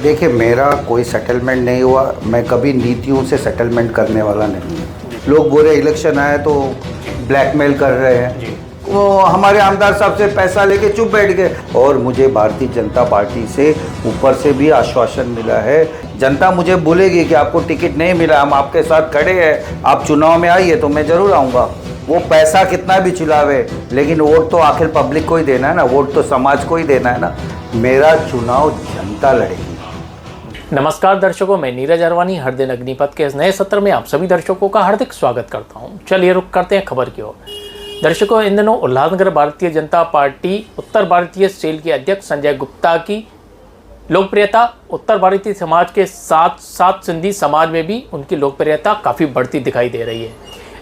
देखिए, मेरा कोई सेटलमेंट नहीं हुआ। मैं कभी नीतियों से सेटलमेंट करने वाला नहीं हूँ। लोग बोल रहे इलेक्शन आए तो ब्लैकमेल कर रहे हैं। वो हमारे आमदार साहब से पैसा लेके चुप बैठ गए। और मुझे भारतीय जनता पार्टी से ऊपर से भी आश्वासन मिला है। जनता मुझे बोलेगी कि आपको टिकट नहीं मिला, हम आपके साथ खड़े हैं, आप चुनाव में आइए, तो मैं ज़रूर आऊँगा। वो पैसा कितना भी चुलावे, लेकिन वोट तो आखिर पब्लिक को ही देना है ना, वोट तो समाज को ही देना है ना। मेरा चुनाव जनता लड़ेगी। नमस्कार दर्शकों, मैं नीरज अरवानी हर दिन अग्निपथ के इस नए सत्र में आप सभी दर्शकों का हार्दिक स्वागत करता हूं। चलिए रुक करते हैं खबर की ओर। दर्शकों, इन दिनों उल्लासनगर भारतीय जनता पार्टी उत्तर भारतीय सेल के अध्यक्ष संजय गुप्ता की लोकप्रियता उत्तर भारतीय समाज के साथ साथ सिंधी समाज में भी उनकी लोकप्रियता काफ़ी बढ़ती दिखाई दे रही है।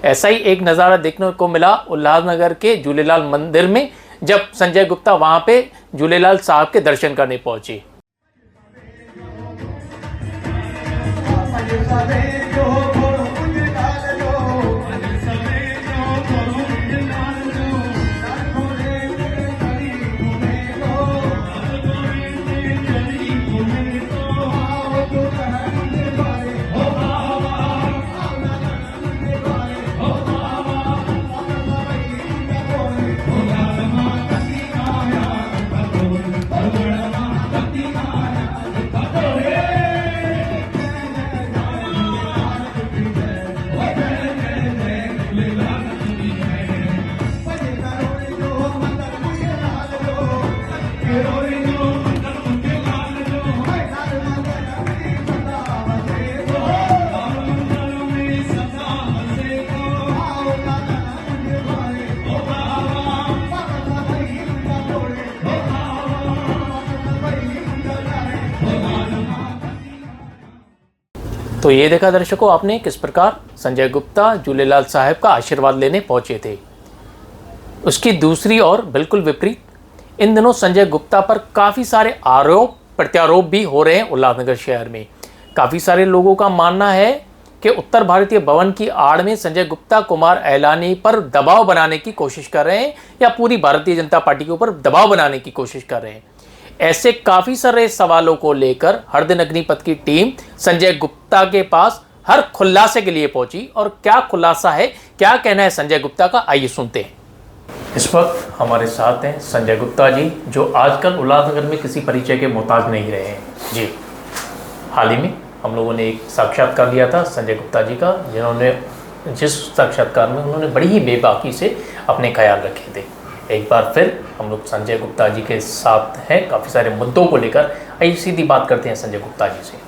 ऐसा ही एक नज़ारा देखने को मिला उल्लासनगर के झूलेलाल मंदिर में, जब संजय गुप्ता वहाँ पे झूलेलाल साहब के दर्शन करने पहुंचे। तो ये देखा दर्शकों आपने किस प्रकार संजय गुप्ता झूलेलाल साहब का आशीर्वाद लेने पहुंचे थे। उसकी दूसरी ओर बिल्कुल विपरीत इन दिनों संजय गुप्ता पर काफ़ी सारे आरोप प्रत्यारोप भी हो रहे हैं। उल्लासनगर शहर में काफ़ी सारे लोगों का मानना है कि उत्तर भारतीय भवन की आड़ में संजय गुप्ता कुमार एलानी पर दबाव बनाने की कोशिश कर रहे हैं या पूरी भारतीय जनता पार्टी के ऊपर दबाव बनाने की कोशिश कर रहे हैं। ऐसे काफ़ी सारे सवालों को लेकर हर दिन अग्निपथ की टीम संजय गुप्ता के पास हर खुलासे के लिए पहुंची। और क्या खुलासा है, क्या कहना है संजय गुप्ता का, आइए सुनते हैं। इस वक्त हमारे साथ हैं संजय गुप्ता जी, जो आजकल उल्लासनगर में किसी परिचय के मोहताज नहीं रहे हैं जी। हाल ही में हम लोगों ने एक साक्षात्कार लिया था संजय गुप्ता जी का, जिन्होंने जिस साक्षात्कार में उन्होंने बड़ी ही बेबाकी से अपने ख्याल रखे थे। एक बार फिर हम लोग संजय गुप्ता जी के साथ हैं काफ़ी सारे मुद्दों को लेकर। आइए सीधी बात करते हैं संजय गुप्ता जी से।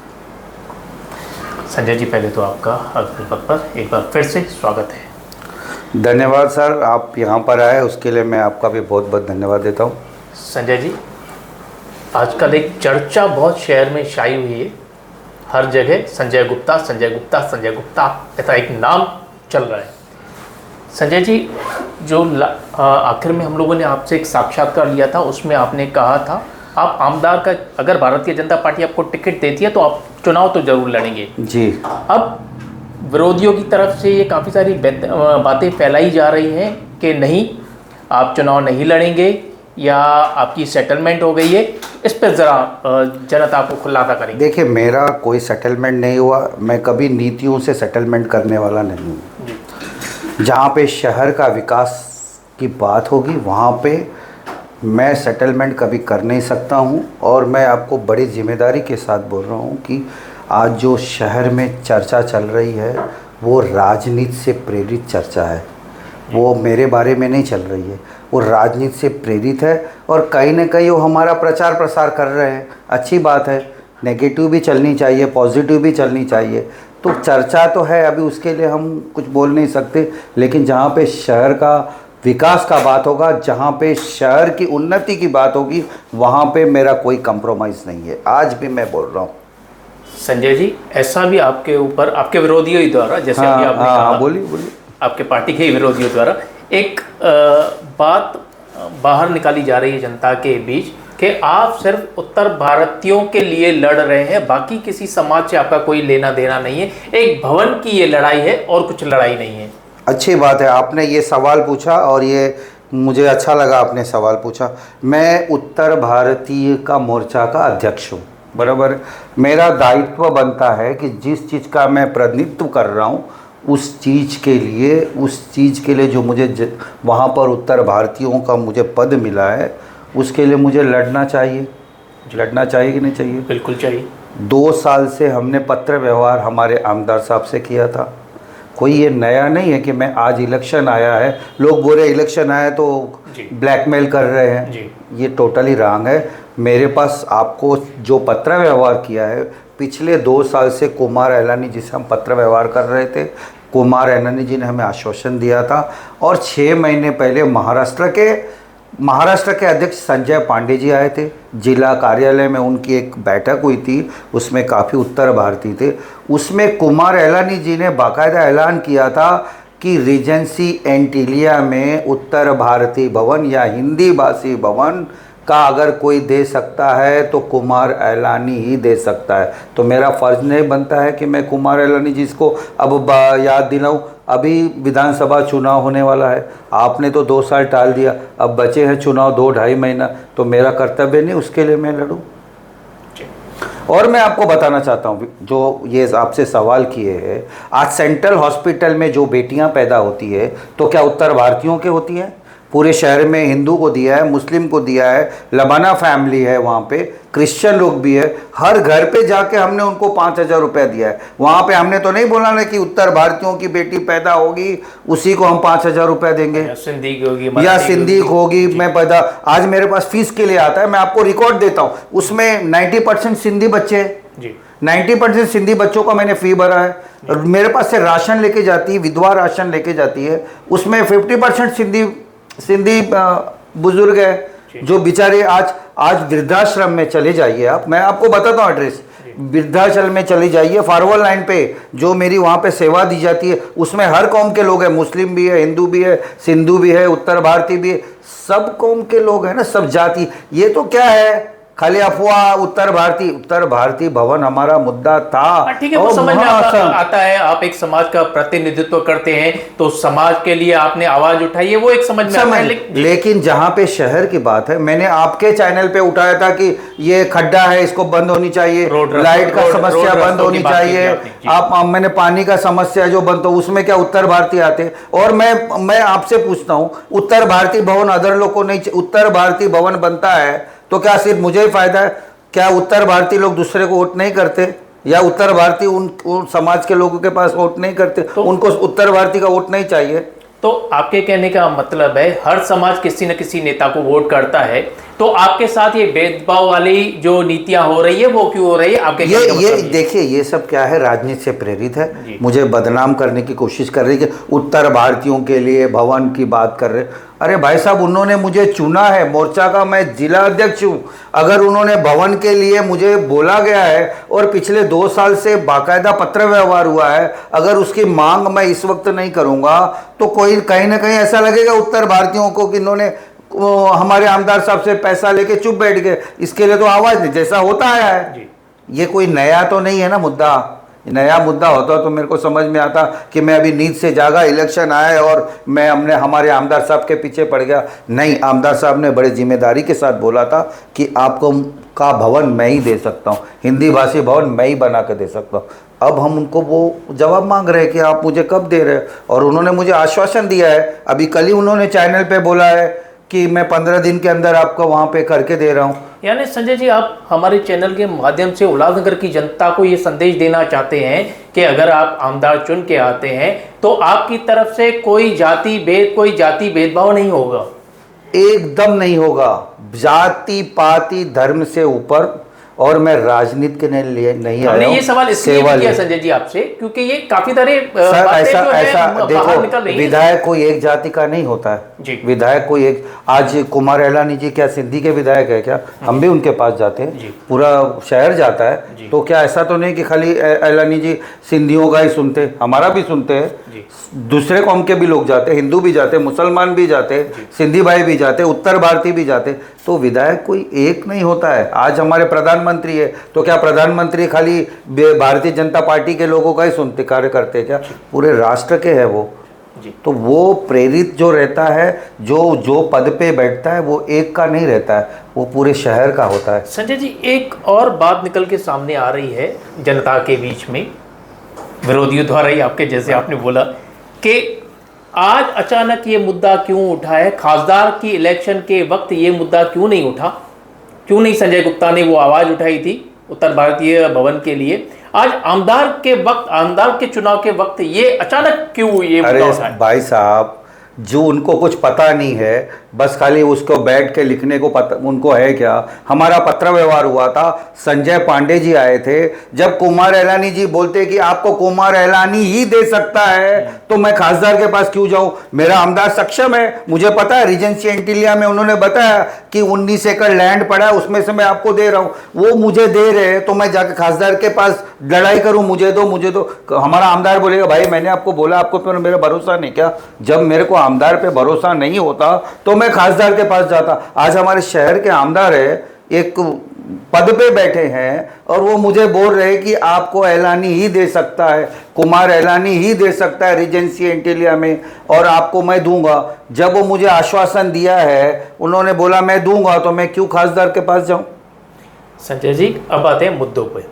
संजय जी, पहले तो आपका अग्निपथ पर एक बार फिर से स्वागत है। धन्यवाद सर, आप यहाँ पर आए उसके लिए मैं आपका भी बहुत बहुत धन्यवाद देता हूँ। संजय जी, आजकल एक चर्चा बहुत शहर में छाई हुई है, हर जगह संजय गुप्ता संजय गुप्ता संजय गुप्ता ऐसा एक नाम चल रहा है। संजय जी, जो आखिर में हम लोगों ने आपसे एक साक्षात्कार लिया था, उसमें आपने कहा था आप आमदार का, अगर भारतीय जनता पार्टी आपको टिकट देती है तो आप चुनाव तो जरूर लड़ेंगे जी। अब विरोधियों की तरफ से ये काफ़ी सारी बातें फैलाई जा रही हैं कि नहीं, आप चुनाव नहीं लड़ेंगे या आपकी सेटलमेंट हो गई है। इस पर ज़रा जनता को खुलासा करेंगे। देखिए, मेरा कोई सेटलमेंट नहीं हुआ। मैं कभी नीतियों से सेटलमेंट करने वाला नहीं हूँ। जहाँ पे शहर का विकास की बात होगी वहाँ पे मैं सेटलमेंट कभी कर नहीं सकता हूँ। और मैं आपको बड़ी जिम्मेदारी के साथ बोल रहा हूँ कि आज जो शहर में चर्चा चल रही है वो राजनीति से प्रेरित चर्चा है। वो मेरे बारे में नहीं चल रही है, वो राजनीति से प्रेरित है। और कहीं ना कहीं वो हमारा प्रचार प्रसार कर रहे हैं। अच्छी बात है, नेगेटिव भी चलनी चाहिए, पॉजिटिव भी चलनी चाहिए। तो चर्चा तो है, अभी उसके लिए हम कुछ बोल नहीं सकते। लेकिन जहाँ पे शहर का विकास का बात होगा, जहाँ पे शहर की उन्नति की बात होगी, वहाँ पे मेरा कोई कंप्रोमाइज़ नहीं है। आज भी मैं बोल रहा हूँ। संजय जी, ऐसा भी आपके ऊपर आपके विरोधियों द्वारा, जैसे अभी आपने कहा, बोलिए, आपके पार्टी के विरोधियों द्वारा एक बात बाहर निकाली जा रही है जनता के बीच कि आप सिर्फ उत्तर भारतीयों के लिए लड़ रहे हैं, बाकी किसी समाज से आपका कोई लेना देना नहीं है। एक भवन की ये लड़ाई है और कुछ लड़ाई नहीं है। अच्छी बात है, आपने ये सवाल पूछा और ये मुझे अच्छा लगा आपने सवाल पूछा। मैं उत्तर भारतीय का मोर्चा का अध्यक्ष हूँ। बराबर। मेरा दायित्व बनता है कि जिस चीज़ का मैं प्रतिनिधित्व कर रहा हूँ उस चीज़ के लिए जो मुझे वहाँ पर उत्तर भारतीयों का मुझे पद मिला है उसके लिए मुझे लड़ना चाहिए कि नहीं चाहिए? बिल्कुल चाहिए। 2 साल से हमने पत्र व्यवहार हमारे आमदार साहब से किया था। कोई ये नया नहीं है कि मैं आज इलेक्शन आया है, लोग बोले इलेक्शन आया तो ब्लैकमेल कर रहे हैं। ये टोटली रॉन्ग है। मेरे पास आपको जो पत्र व्यवहार किया है पिछले 2 साल से कुमार एलानी जी से हम पत्र व्यवहार कर रहे थे। कुमार एलानी जी ने हमें आश्वासन दिया था और 6 महीने पहले महाराष्ट्र के अध्यक्ष संजय पांडे जी आए थे। जिला कार्यालय में उनकी एक बैठक हुई थी, उसमें काफ़ी उत्तर भारतीय थे। उसमें कुमार एलानी जी ने बाकायदा ऐलान किया था कि रीजेंसी एंटीलिया में उत्तर भारतीय भवन या हिंदी भाषी भवन का अगर कोई दे सकता है तो कुमार एलानी ही दे सकता है। तो मेरा फ़र्ज़ नहीं बनता है कि मैं कुमार एलानी जी को अब याद दिलाऊं। अभी विधानसभा चुनाव होने वाला है, आपने तो 2 साल टाल दिया, अब बचे हैं चुनाव 2-2.5 महीना, तो मेरा कर्तव्य नहीं उसके लिए मैं लड़ूं। और मैं आपको बताना चाहता हूँ जो ये आपसे सवाल किए हैं, आज सेंट्रल हॉस्पिटल में जो बेटियाँ पैदा होती है तो क्या उत्तर भारतीयों के होती हैं? पूरे शहर में हिंदू को दिया है, मुस्लिम को दिया है, लबाना फैमिली है, वहाँ पे क्रिश्चियन लोग भी है। हर घर पे जाके हमने उनको 5,000 रुपया दिया है। वहाँ पे हमने तो नहीं बोला ना कि उत्तर भारतीयों की बेटी पैदा होगी उसी को हम 5,000 रुपया देंगे या सिंधी होगी। मैं पैदा आज मेरे पास फीस के लिए आता है, मैं आपको रिकॉर्ड देता हूँ, उसमें 90% सिंधी बच्चे हैं। 90% सिंधी बच्चों का मैंने फ़ी भरा है। मेरे पास से राशन लेके जाती है, विधवा राशन लेके जाती है, उसमें 50% सिंधी बुजुर्ग है जो बेचारे आज वृद्धाश्रम में चले जाइए आप, मैं आपको बताता हूँ एड्रेस, वृद्धाश्रम में चली जाइए, फारवर्ड लाइन पे जो मेरी वहाँ पे सेवा दी जाती है उसमें हर कौम के लोग हैं, मुस्लिम भी है, हिंदू भी है, सिंधु भी है, उत्तर भारतीय भी है, सब कौम के लोग हैं ना, सब जाति। ये तो क्या है खाली अफवाह। उत्तर भारतीय भवन हमारा मुद्दा था। ठीक है, वो समझ में आता है। आप एक समाज का प्रतिनिधित्व करते हैं तो समाज के लिए आपने आवाज उठाई है, वो एक समझ में आता है। लेकिन जहां पे शहर की बात है, मैंने आपके चैनल पे उठाया था कि ये खड्डा है, इसको बंद होनी चाहिए, लाइट का समस्या बंद होनी चाहिए, मैंने पानी का समस्या जो बंद, तो उसमें क्या उत्तर भारतीय आते? और मैं आपसे पूछता हूँ, उत्तर भारतीय भवन अदर लोग को नहीं, उत्तर भारतीय भवन बनता है तो क्या सिर्फ मुझे ही फायदा है? क्या उत्तर भारतीय लोग दूसरे को वोट नहीं करते? या उत्तर भारतीय उन समाज के लोगों के पास वोट नहीं करते? तो उनको उत्तर भारतीय का वोट नहीं चाहिए? तो आपके कहने का मतलब है हर समाज किसी न किसी नेता को वोट करता है, तो आपके साथ ये भेदभाव वाली जो नीतियां हो रही है वो क्यों हो रही है? आपके ये देखिए, ये सब क्या है, राजनीति से प्रेरित है। मुझे बदनाम करने की कोशिश कर रही है कि उत्तर भारतीयों के लिए भवन की बात कर रहे। अरे भाई साहब, उन्होंने मुझे चुना है, मोर्चा का मैं जिला अध्यक्ष हूँ। अगर उन्होंने भवन के लिए मुझे बोला गया है और पिछले 2 साल से बाकायदा पत्र व्यवहार हुआ है, अगर उसकी मांग मैं इस वक्त नहीं करूँगा तो कोई कहीं ना कहीं ऐसा लगेगा उत्तर भारतीयों को कि इन्होंने हमारे आमदार साहब से पैसा लेके चुप बैठ गए। इसके लिए तो आवाज़ नहीं, जैसा होता आया है। ये कोई नया तो नहीं है ना मुद्दा। नया मुद्दा होता तो मेरे को समझ में आता कि मैं अभी नींद से जागा, इलेक्शन आया और मैं हमारे आमदार साहब के पीछे पड़ गया। नहीं, आमदार साहब ने बड़े जिम्मेदारी के साथ बोला था कि आपको का भवन मैं ही दे सकता हूँ, हिंदी भाषी भवन मैं ही बना के दे सकता हूँ। अब हम उनको वो जवाब मांग रहे हैं कि आप मुझे कब दे रहे हैं, और उन्होंने मुझे आश्वासन दिया है। अभी कल ही उन्होंने चैनल पे बोला है कि मैं 15 दिन के अंदर आपको वहाँ पे करके दे रहा हूँ। यानी संजय जी, आप हमारे चैनल के माध्यम से उल्लासनगर की जनता को ये संदेश देना चाहते हैं कि अगर आप आमदार चुन के आते हैं तो आपकी तरफ से कोई जाति भेदभाव नहीं होगा? एकदम नहीं होगा। जाति पाति धर्म से ऊपर, और मैं राजनीति के लिए नहीं आया हूं। ये सवाल इसलिए किया संजय जी आपसे क्योंकि ये काफी सारे ऐसा देखो, विधायक कोई एक जाति का नहीं होता है। विधायक कोई एक, आज कुमार एलानी जी क्या सिंधी के विधायक है क्या? हम भी उनके पास जाते हैं, पूरा शहर जाता है। तो क्या ऐसा तो नहीं कि खाली एलानी जी सिंधियों का ही सुनते, हमारा भी सुनते हैं, दूसरे कौम के भी लोग जाते, हिंदू भी जाते, मुसलमान भी जाते, सिंधी भाई भी जाते, उत्तर भारतीय भी जाते। तो विधायक कोई एक नहीं होता है। आज हमारे प्रधानमंत्री है तो क्या प्रधानमंत्री खाली भारतीय जनता पार्टी के लोगों का ही सुनते कार्य करते क्या? पूरे राष्ट्र के है वो। जी। तो वो प्रेरित जो रहता है, जो पद पे बैठता है, वो एक का नहीं रहता है, वो पूरे शहर का होता है। संजय जी, एक और बात निकल के सामने आ रही है जनता के बीच में, विरोधियों द्वारा ही, आपके जैसे आपने बोला कि आज अचानक ये मुद्दा क्यों उठा है, खासदार की इलेक्शन के वक्त ये मुद्दा क्यों नहीं उठा, क्यों नहीं संजय गुप्ता ने वो आवाज़ उठाई थी उत्तर भारतीय भवन के लिए, आज आमदार के वक्त, आमदार के चुनाव के वक्त ये अचानक क्यों ये मुद्दा उठा है? भाई साहब, जो उनको कुछ पता नहीं है, बस खाली उसको बैठ के लिखने को पता उनको है क्या। हमारा पत्र व्यवहार हुआ था, संजय पांडे जी आए थे, जब कुमार एलानी जी बोलते कि आपको कुमार एलानी ही दे सकता है तो मैं खासदार के पास क्यों जाऊं, मेरा आमदार सक्षम है, मुझे पता है। रीजेंसी एंटीलिया में उन्होंने बताया कि 19 एकड़ लैंड पड़ा है, उसमें से मैं आपको दे रहा हूं, वो मुझे दे रहे हैं तो मैं जाके खासदार के पास लड़ाई करूं, मुझे दो मुझे दो। हमारा आमदार बोलेगा भाई मैंने आपको बोला, आपको पर मेरा भरोसा नहीं क्या? जब मेरे को आमदार पे भरोसा नहीं होता तो मैं खासदार के पास जाता। आज हमारे शहर के आमदार है, एक पद पे बैठे हैं और वो मुझे बोल रहे हैं कि आपको एलानी ही दे सकता है, कुमार एलानी ही दे सकता है रीजेंसी एंटीलिया में, और आपको मैं दूंगा। जब वो मुझे आश्वासन दिया है, उन्होंने बोला मैं दूंगा, तो मैं क्यों खासदार के पास जाऊं? संजय जी, अब आते हैं मुद्दों पे।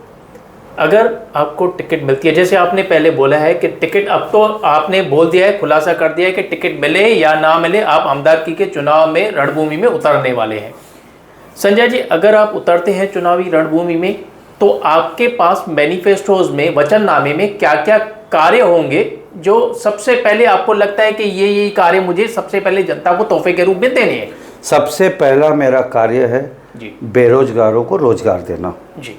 अगर आपको टिकट मिलती है, जैसे आपने पहले बोला है कि टिकट, अब तो आपने बोल दिया है, खुलासा कर दिया है कि टिकट मिले या ना मिले, आप आमदारकी के चुनाव में रणभूमि में उतरने वाले हैं। संजय जी, अगर आप उतरते हैं चुनावी रणभूमि में, तो आपके पास मैनिफेस्टोज में, वचननामे में क्या क्या कार्य होंगे जो सबसे पहले आपको लगता है कि ये कार्य मुझे सबसे पहले जनता को तोहफे के रूप में देने हैं? सबसे पहला मेरा कार्य है जी, बेरोजगारों को रोजगार देना जी,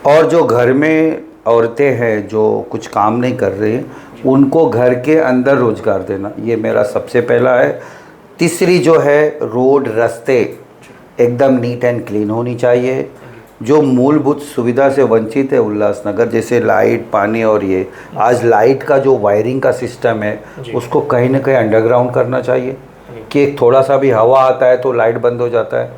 और जो घर में औरतें हैं जो कुछ काम नहीं कर रही उनको घर के अंदर रोजगार देना, ये मेरा सबसे पहला है। तीसरी जो है, रोड रास्ते एकदम नीट एंड क्लीन होनी चाहिए। जो मूलभूत सुविधा से वंचित है उल्लासनगर, जैसे लाइट, पानी, और ये आज लाइट का जो वायरिंग का सिस्टम है उसको कहीं ना कहीं अंडरग्राउंड करना चाहिए कि एक थोड़ा सा भी हवा आता है तो लाइट बंद हो जाता है,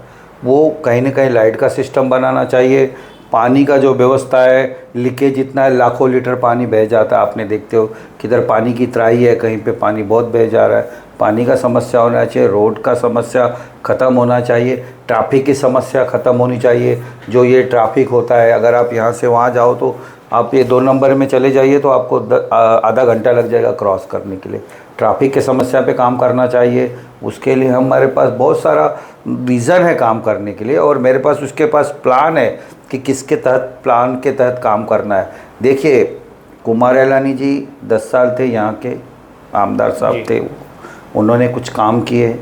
वो कहीं ना कहीं लाइट का सिस्टम बनाना चाहिए। पानी का जो व्यवस्था है, लीकेज इतना है, लाखों लीटर पानी बह जाता है, आपने देखते हो किधर पानी की त्राही है, कहीं पे पानी बहुत बह जा रहा है। पानी का समस्या होना चाहिए, रोड का समस्या ख़त्म होना चाहिए, ट्रैफिक की समस्या ख़त्म होनी चाहिए। जो ये ट्रैफिक होता है, अगर आप यहाँ से वहाँ जाओ तो आप ये 2 नंबर में चले जाइए तो आपको आधा घंटा लग जाएगा क्रॉस करने के लिए। ट्रैफिक की समस्या पे काम करना चाहिए, उसके लिए हमारे पास बहुत सारा विज़न है काम करने के लिए, और मेरे पास उसके पास प्लान है कि किसके तहत, प्लान के तहत काम करना है। देखिए, कुमार एलानी जी 10 साल थे यहाँ के आमदार साहब थे, उन्होंने कुछ काम किए।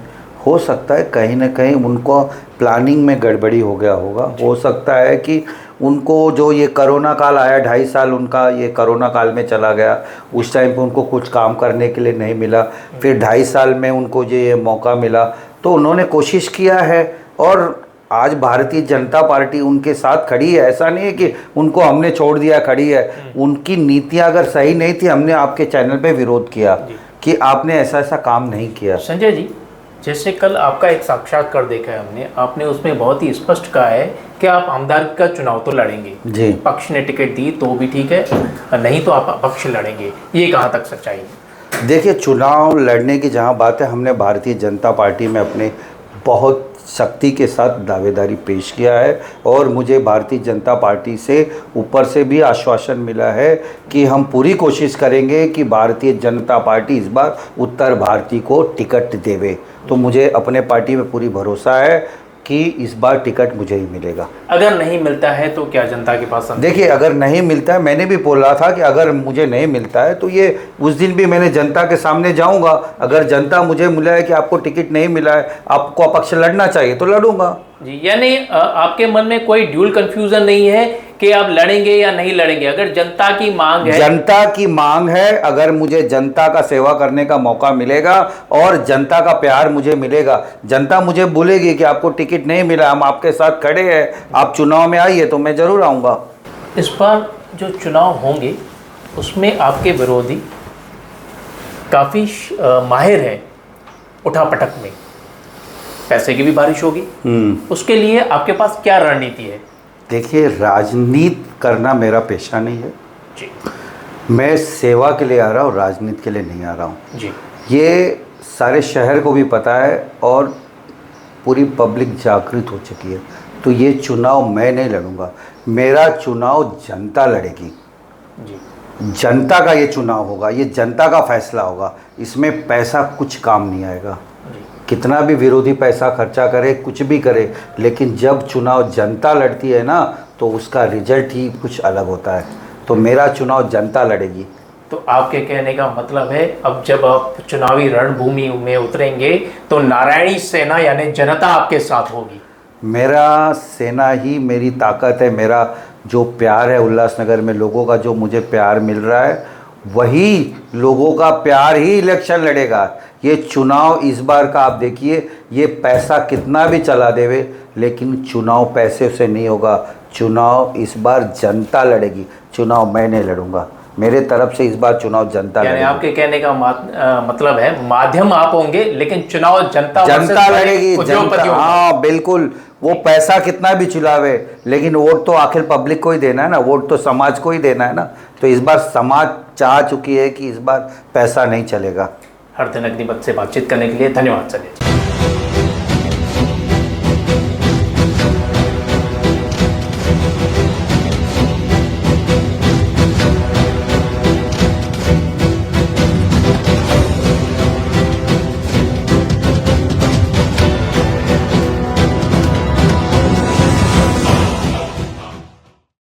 हो सकता है कहीं ना कहीं उनको प्लानिंग में गड़बड़ी हो गया होगा, हो सकता है कि उनको जो ये कोरोना काल आया, 2.5 साल उनका ये कोरोना काल में चला गया, उस टाइम पे उनको कुछ काम करने के लिए नहीं मिला, फिर 2.5 साल में उनको जो ये मौका मिला तो उन्होंने कोशिश किया है, और आज भारतीय जनता पार्टी उनके साथ खड़ी है। ऐसा नहीं है कि उनको हमने छोड़ दिया, खड़ी है। उनकी नीतियाँ अगर सही नहीं थी, हमने आपके चैनल पे विरोध किया कि आपने ऐसा ऐसा काम नहीं किया। संजय जी, जैसे कल आपका एक साक्षात्कार देखा है हमने, आपने उसमें बहुत ही स्पष्ट कहा है कि आप आमदार का चुनाव तो लड़ेंगे जी, पक्ष ने टिकट दी तो भी ठीक है, नहीं तो आप अपक्ष लड़ेंगे, ये कहाँ तक सच्चाई है? देखिए, चुनाव लड़ने की जहाँ बात है, हमने भारतीय जनता पार्टी में अपने बहुत शक्ति के साथ दावेदारी पेश किया है, और मुझे भारतीय जनता पार्टी से ऊपर से भी आश्वासन मिला है कि हम पूरी कोशिश करेंगे कि भारतीय जनता पार्टी इस बार उत्तर भारतीय को टिकट देवे। तो मुझे अपने पार्टी में पूरी भरोसा है कि इस बार टिकट मुझे ही मिलेगा। अगर नहीं मिलता है तो क्या जनता के पास? देखिए, अगर नहीं मिलता है, मैंने भी बोला था कि अगर मुझे नहीं मिलता है तो ये उस दिन भी मैंने जनता के सामने जाऊंगा। अगर जनता मुझे मिला है कि आपको टिकट नहीं मिला है, आपको अपक्ष लड़ना चाहिए, तो लड़ूंगा जी। यानी आपके मन में कोई ड्यूल कंफ्यूजन नहीं है कि आप लड़ेंगे या नहीं लड़ेंगे? अगर जनता की मांग है, जनता की मांग है, अगर मुझे जनता का सेवा करने का मौका मिलेगा और जनता का प्यार मुझे मिलेगा, जनता मुझे बोलेगी कि आपको टिकट नहीं मिला, हम आपके साथ खड़े हैं, आप चुनाव में आइए, तो मैं जरूर आऊँगा। इस बार जो चुनाव होंगे उसमें आपके विरोधी काफ़ी माहिर हैं उठापटक में, पैसे की भी बारिश होगी, उसके लिए आपके पास क्या रणनीति है? देखिए, राजनीति करना मेरा पेशा नहीं है जी। मैं सेवा के लिए आ रहा हूँ, राजनीति के लिए नहीं आ रहा हूँ। जी ये सारे शहर को भी पता है और पूरी पब्लिक जागृत हो चुकी है। तो ये चुनाव मैं नहीं लड़ूंगा, मेरा चुनाव जनता लड़ेगी। जी जनता का ये चुनाव होगा, ये जनता का फैसला होगा। इसमें पैसा कुछ काम नहीं आएगा। जी कितना भी विरोधी पैसा खर्चा करे, कुछ भी करे, लेकिन जब चुनाव जनता लड़ती है ना, तो उसका रिजल्ट ही कुछ अलग होता है। तो मेरा चुनाव जनता लड़ेगी। तो आपके कहने का मतलब है, अब जब आप चुनावी रणभूमि में उतरेंगे तो नारायणी सेना यानी जनता आपके साथ होगी। मेरा सेना ही मेरी ताकत है। मेरा जो प्यार है उल्लासनगर में, लोगों का जो मुझे प्यार मिल रहा है, वही लोगों का प्यार ही इलेक्शन लड़ेगा। ये चुनाव इस बार का आप देखिए, ये पैसा कितना भी चला देवे, लेकिन चुनाव पैसे से नहीं होगा। चुनाव इस बार जनता लड़ेगी, चुनाव मैं नहीं लड़ूंगा। मेरे तरफ से इस बार चुनाव जनता यानी लड़ेगी। आपके कहने का मतलब है, माध्यम आप होंगे लेकिन चुनाव जनता जनता लड़ेगी, जनता। उद्योगपतियों का। हाँ बिल्कुल, वो पैसा कितना भी चुलावे, लेकिन वोट तो आखिर पब्लिक को ही देना है ना, वोट तो समाज को ही देना है ना। तो इस बार समाज चाह चुकी है कि इस बार पैसा नहीं चलेगा। हरदिन अग्निपथ से बातचीत करने के लिए धन्यवाद संजय।